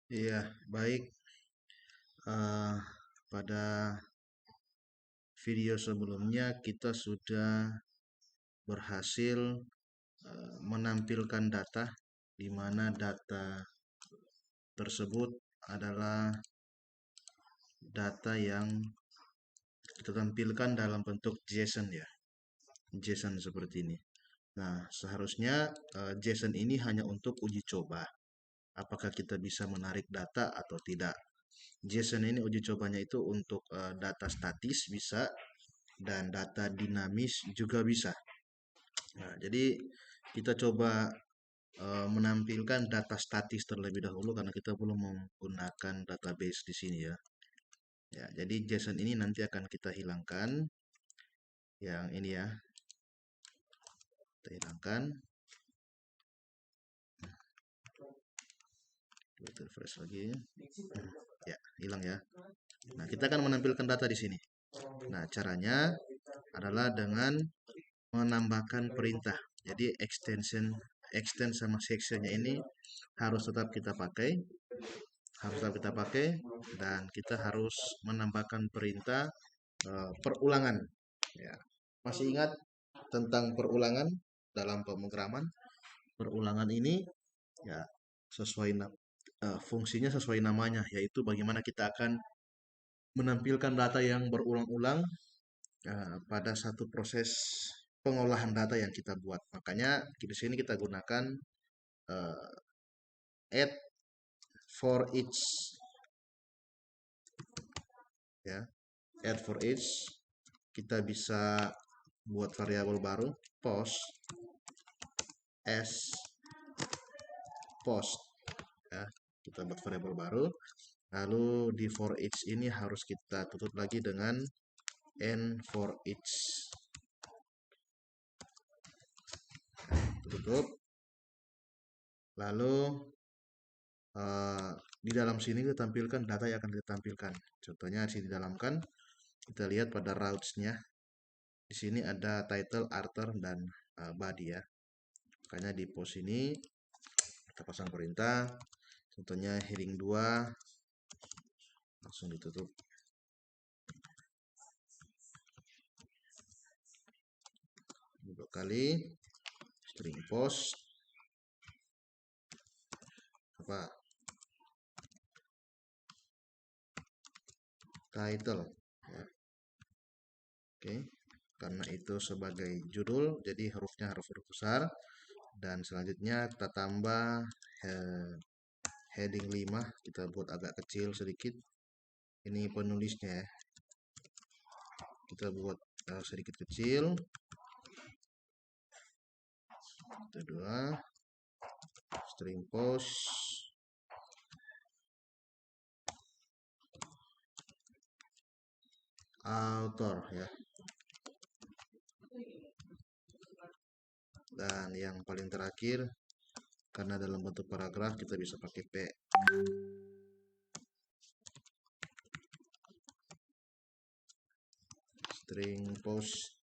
Iya, baik. Eh, pada video sebelumnya kita sudah berhasil menampilkan data, di mana data tersebut adalah data yang kita tampilkan dalam bentuk JSON ya, JSON seperti ini. Nah, seharusnya JSON ini hanya untuk uji coba, apakah kita bisa menarik data atau tidak. JSON ini uji cobanya itu untuk data statis bisa, dan data dinamis juga bisa. Nah, jadi kita coba menampilkan data statis terlebih dahulu karena kita belum menggunakan database di sini ya. Ya, jadi JSON ini nanti akan kita hilangkan. Yang ini ya, kita hilangkan. Kita refresh lagi. Ya, hilang ya. Nah, kita akan menampilkan data di sini. Nah, caranya adalah dengan menambahkan perintah. Jadi extend sama sectionnya ini harus tetap kita pakai, dan kita harus menambahkan perintah perulangan. Ya, masih ingat tentang perulangan dalam pemrograman? Perulangan ini ya sesuai fungsinya sesuai namanya, yaitu bagaimana kita akan menampilkan data yang berulang-ulang pada satu proses pengolahan data yang kita buat. Makanya di sini kita gunakan uh, add for each ya. Add for each, kita bisa buat variabel baru post as post ya. Kita buat variabel baru, lalu di for each ini harus kita tutup lagi dengan n for each. Tutup. Lalu di dalam sini kita tampilkan data yang akan kita tampilkan. Contohnya di sini dalam kan kita lihat pada routes-nya. Di sini ada title, arter, dan body ya. Makanya di post ini kita pasang perintah. Contohnya heading 2 langsung ditutup. Dua kali string post apa title ya. Oke, karena itu sebagai judul jadi hurufnya harus huruf besar, dan selanjutnya kita tambah heading 5, kita buat agak kecil sedikit. Ini penulisnya ya, kita buat sedikit kecil. Kedua string post author ya. Dan yang paling terakhir, karena dalam bentuk paragraf kita bisa pakai P. String post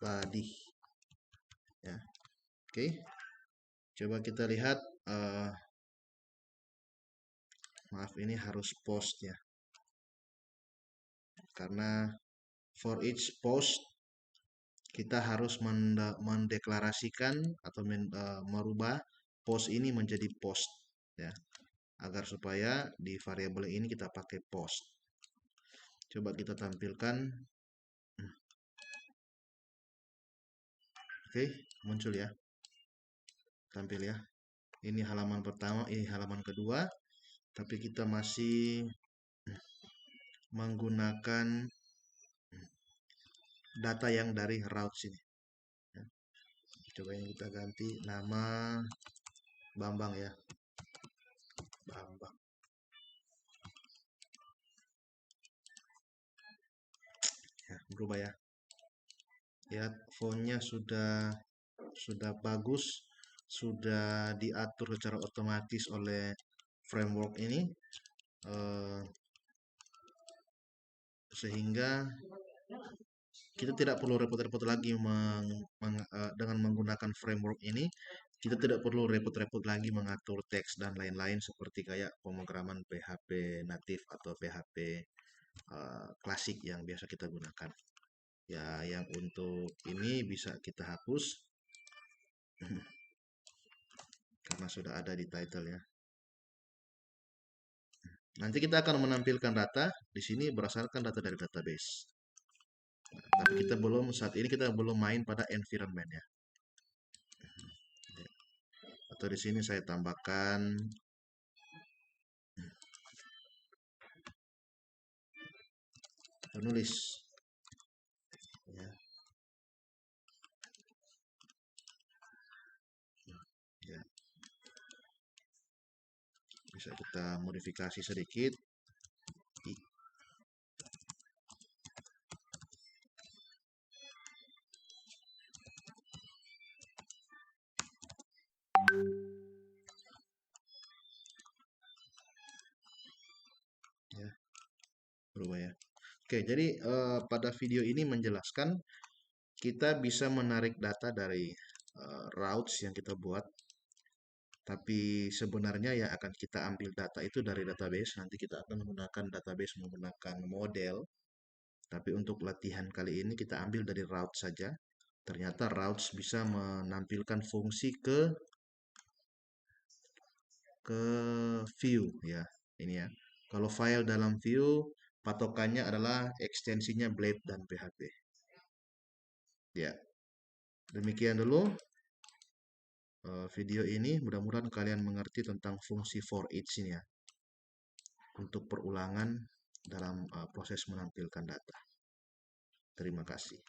body ya. Oke, coba kita lihat. Maaf, ini harus post ya, karena for each post kita harus mendeklarasikan atau merubah post ini menjadi post ya, agar supaya di variabel ini kita pakai post. Coba kita tampilkan. Oke, muncul ya, tampil ya. Ini halaman pertama, ini halaman kedua, tapi kita masih menggunakan data yang dari routes ini ya. Coba yang kita ganti nama Bambang ya, Bambang ya, berubah ya. Lihat fontnya sudah bagus, sudah diatur secara otomatis oleh framework ini, sehingga kita tidak perlu repot-repot lagi dengan menggunakan framework ini. Kita tidak perlu repot-repot lagi mengatur teks dan lain-lain seperti kayak pemrograman PHP natif atau PHP klasik yang biasa kita gunakan. Ya, yang untuk ini bisa kita hapus karena sudah ada di title ya. Nanti kita akan menampilkan data di sini berdasarkan data dari database. Nah, tapi kita belum saat ini kita belum main pada environment ya. Atau di sini saya tambahkan penulis ya. Ya, bisa kita modifikasi sedikit. Ya, berubah ya. Oke, jadi pada video ini menjelaskan kita bisa menarik data dari routes yang kita buat, tapi sebenarnya yang akan kita ambil data itu dari database. Nanti kita akan menggunakan database menggunakan model. Tapi untuk latihan kali ini kita ambil dari routes saja. Ternyata routes bisa menampilkan fungsi ke view ya. Ini ya. Kalau file dalam view patokannya adalah ekstensinya blade dan php. Ya, demikian dulu video ini. Mudah-mudahan kalian mengerti tentang fungsi for each ini ya. Untuk perulangan dalam proses menampilkan data. Terima kasih.